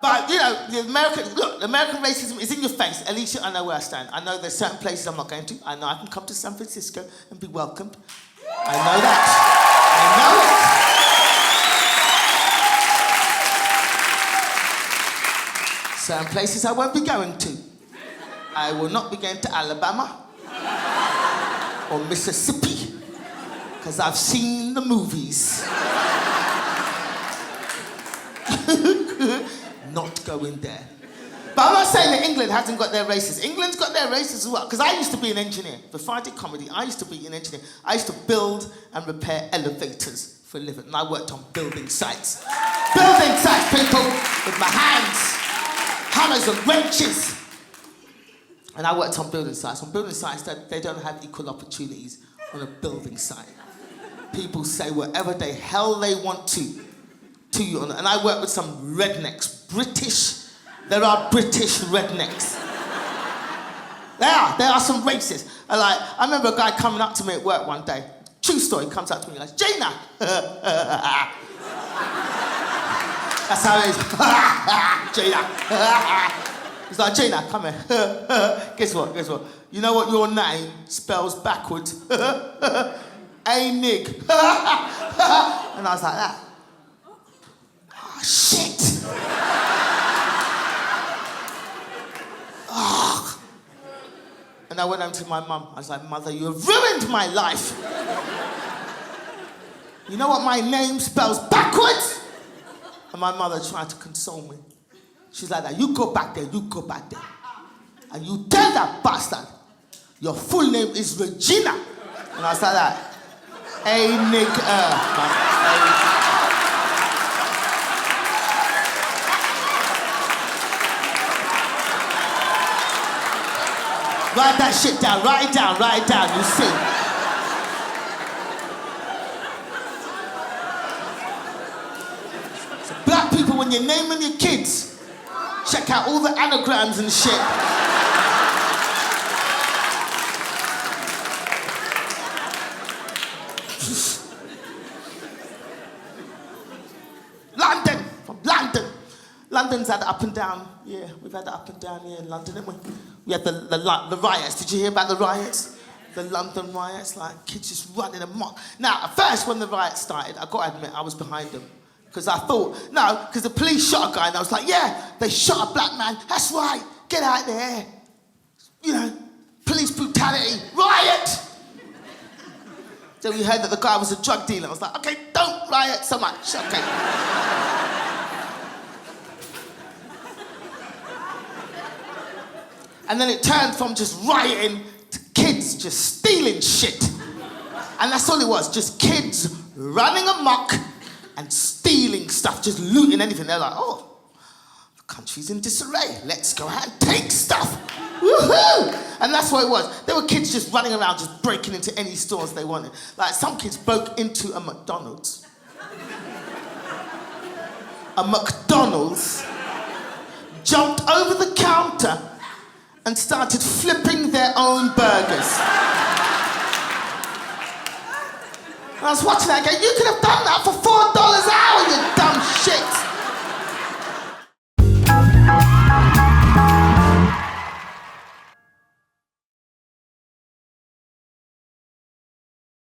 But, the American racism is in your face. At least I know where I stand. I know there's certain places I'm not going to. I know I can come to San Francisco and be welcomed. I know that. I know it. Certain places I won't be going to. I will not be going to Alabama or Mississippi because I've seen the movies. Not going there. But I'm not saying that England hasn't got their races. England's got their races as well. Because I used to be an engineer. Before I did comedy, I used to be an engineer. I used to build and repair elevators for a living. And I worked on building sites. Building sites, people, with my hands. Hammers and wrenches. And I worked on building sites. On building sites, they don't have equal opportunities on a building site. People say whatever the hell they want to you. And I work with some rednecks. British. There are British rednecks. There are some racists. I remember a guy coming up to me at work one day. True story, comes up to me and goes, Gina! That's how it is. Gina. He's like, Gina, come here. Guess what? You know what your name spells backwards? A-nig. And I was like that. Oh, shit. Oh. And I went home to my mum. I was like, Mother, you have ruined my life. You know what my name spells backwards? And my mother tried to console me. She's like that, you go back there. And you tell that bastard, your full name is Regina. And I was like that, Write that shit down, write it down, you see. So black people, when you're naming your kids, check out all the anagrams and shit. London's had up and down. Yeah, we've had up and down here in London, haven't we? We had the riots. Did you hear about the riots? The London riots, like kids just running amok. Now, at first, when the riots started, I got to admit, I was behind them. Because I thought, because the police shot a guy, and I was like, yeah, they shot a black man. That's right, get out there. Police brutality, riot. Then we heard that the guy was a drug dealer. I was like, okay, don't riot so much, okay. And then it turned from just rioting to kids just stealing shit. And that's all it was, just kids running amok and stealing stuff, just looting anything. They're like, oh, the country's in disarray. Let's go out and take stuff. Woohoo! And that's what it was. There were kids just running around, just breaking into any stores they wanted. Like some kids broke into a McDonald's. Jumped over the counter and started flipping their own burgers. And I was watching that going, you could have done that for $4 an hour, you dumb shit.